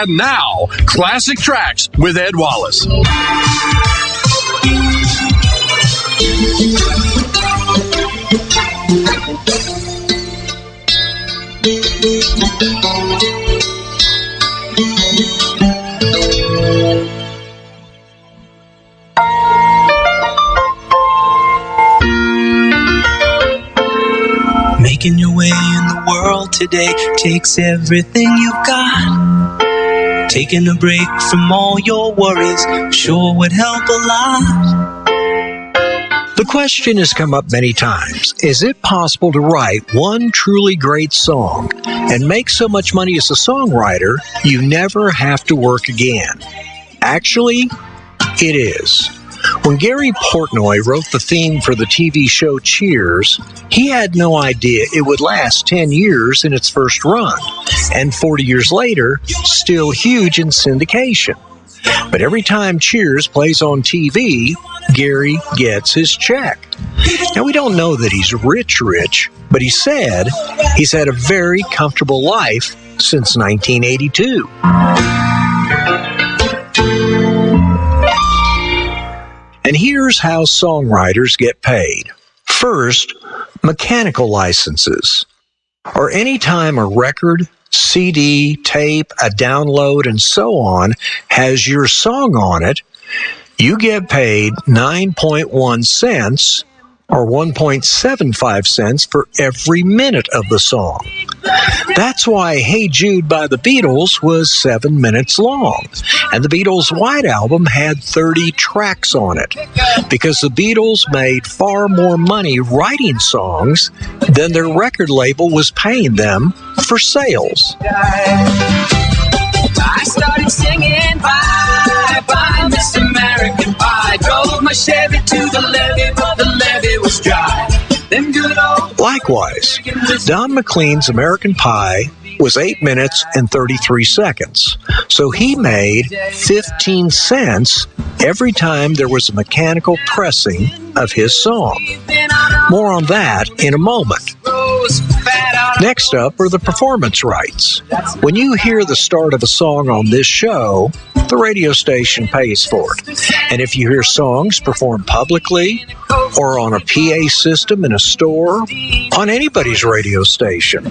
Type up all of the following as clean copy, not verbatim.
And now, Classic Tracks with Ed Wallace. Making your way in the world today takes everything you've got. Taking a break from all your worries sure would help a lot. The question has come up many times. Is it possible to write one truly great song and make so much money as a songwriter you never have to work again? Actually, it is. When Gary Portnoy wrote the theme for the TV show Cheers, he had no idea it would last 10 years in its first run, and 40 years later, still huge in syndication. But every time Cheers plays on TV, Gary gets his check. Now, we don't know that he's rich, but he said he's had a very comfortable life since 1982. And here's how songwriters get paid. First, mechanical licenses, or any time a record, CD, tape, a download, and so on has your song on it, you get paid 9.1 cents or 1.75 cents for every minute of the song. That's why Hey Jude by the Beatles was 7 minutes long, and the Beatles' White Album had 30 tracks on it, because the Beatles made far more money writing songs than their record label was paying them for sales. I started singing bye, bye, Miss American Pie. Drove my Chevy to the levee, but the levee was dry. Them good old Likewise, Don McLean's American Pie was 8 minutes and 33 seconds. So he made 15 cents every time there was a mechanical pressing of his song. More on that in a moment. Next up are the performance rights. When you hear the start of a song on this show, the radio station pays for it. And if you hear songs performed publicly or on a PA system in a store, on anybody's radio station,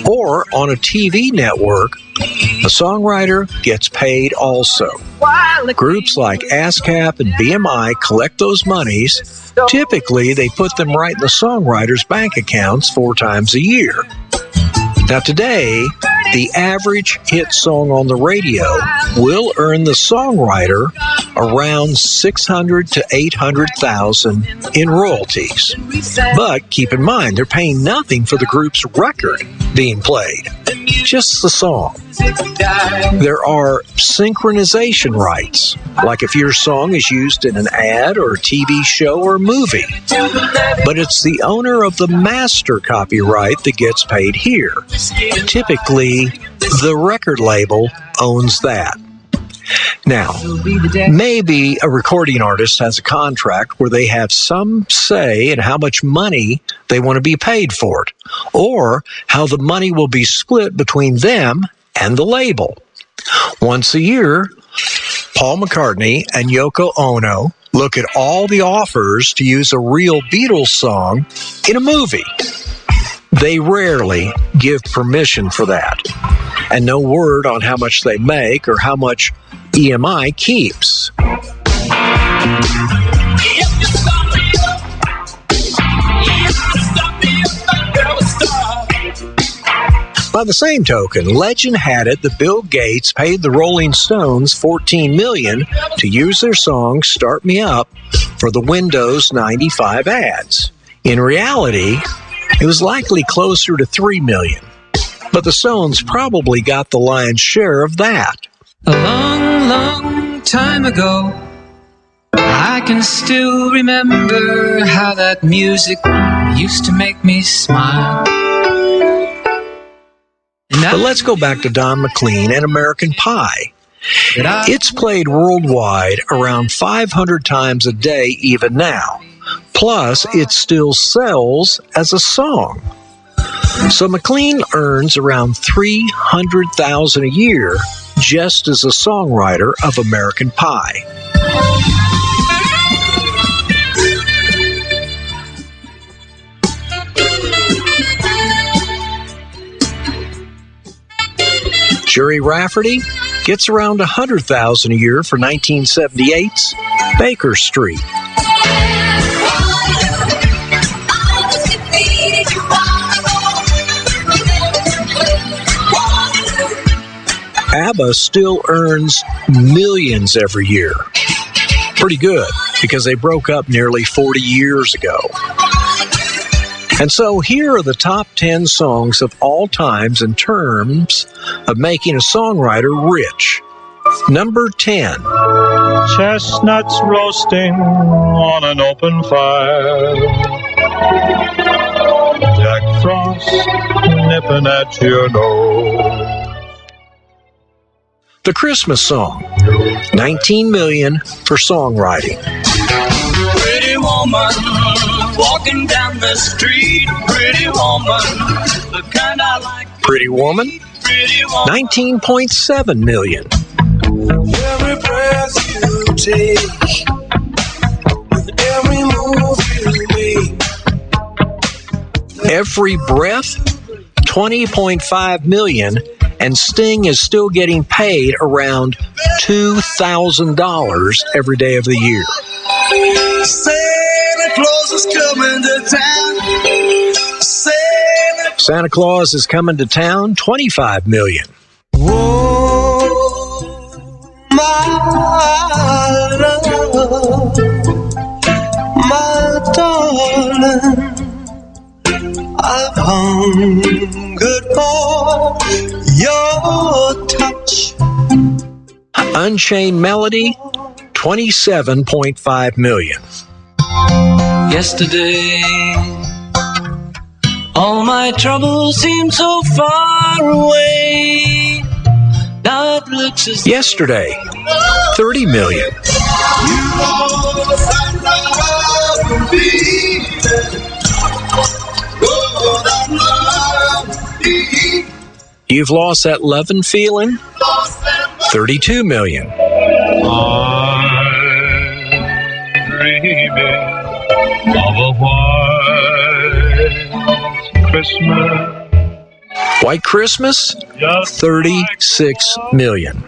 or on a TV network, a songwriter gets paid also. Groups like ASCAP and BMI collect those monies. Typically, they put them right in the songwriter's bank accounts 4 times a year. Now today, the average hit song on the radio will earn the songwriter around $600,000 to $800,000 in royalties. But keep in mind, they're paying nothing for the group's record being played, just the song. There are synchronization rights, like if your song is used in an ad or a TV show or movie. But it's the owner of the master copyright that gets paid here. Typically, the record label owns that. Now, maybe a recording artist has a contract where they have some say in how much money they want to be paid for it, or how the money will be split between them and the label. Once a year, Paul McCartney and Yoko Ono look at all the offers to use a real Beatles song in a movie. They rarely give permission for that, and no word on how much they make or how much EMI keeps. By the same token, legend had it that Bill Gates paid the Rolling Stones $14 million to use their song Start Me Up for the Windows 95 ads. In reality, it was likely closer to $3 million, but the Stones probably got the lion's share of that. A long, long time ago, I can still remember how that music used to make me smile. But let's go back to Don McLean and American Pie. It's played worldwide around 500 times a day even now. Plus, it still sells as a song. So McLean earns around $300,000 a year just as a songwriter of American Pie. Jerry Rafferty gets around $100,000 a year for 1978's Baker Street. ABBA still earns millions every year. Pretty good, because they broke up nearly 40 years ago. And so here are the top 10 songs of all times in terms of making a songwriter rich. Number 10. Chestnuts roasting on an open fire. Jack Frost nipping at your nose. The Christmas Song. $19 million for songwriting. Pretty woman, walking down the street. Pretty woman, the kind I like. Pretty Woman. $19.7 million. Every breath you take, every move you make. Every Breath. $20.5 million. And Sting is still getting paid around $2,000 every day of the year. Santa Claus is coming to town. Santa Claus is coming to town, $25 million. Oh, my love, my darling, I've hungered for your touch. Unchained Melody, $27.5 million. Yesterday, all my troubles seem so far away. Now it looks as Yesterday, $30 million. You've lost that love and feeling, $32 million. I'm dreaming of a white Christmas. White Christmas, $36 million.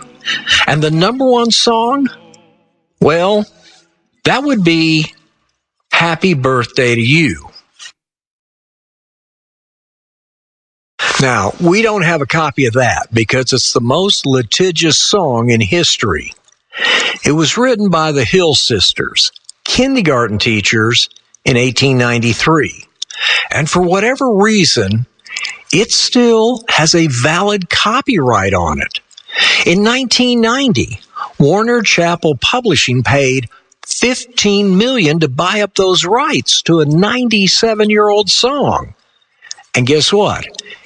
And the number one song, well, that would be Happy Birthday to You. Now, we don't have a copy of that because it's the most litigious song in history. It was written by the Hill Sisters, kindergarten teachers, in 1893. And for whatever reason, it still has a valid copyright on it. In 1990, Warner Chappell Publishing paid $15 million to buy up those rights to a 97-year-old song. And guess what?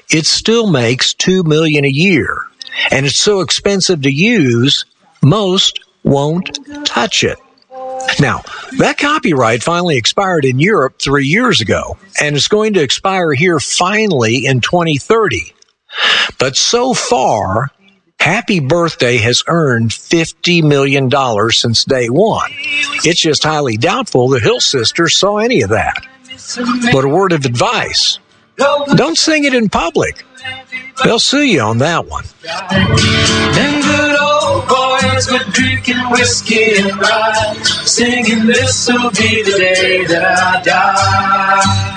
It still makes $2 million a year. And it's so expensive to use, most won't touch it. Now, that copyright finally expired in Europe 3 years ago, and it's going to expire here finally in 2030. But so far, Happy Birthday has earned $50 million since day one. It's just highly doubtful the Hill Sisters saw any of that. But a word of advice, don't sing it in public. They'll sue you on that one. Them good old boys were drinking whiskey and rye, singing this'll be the day that I die.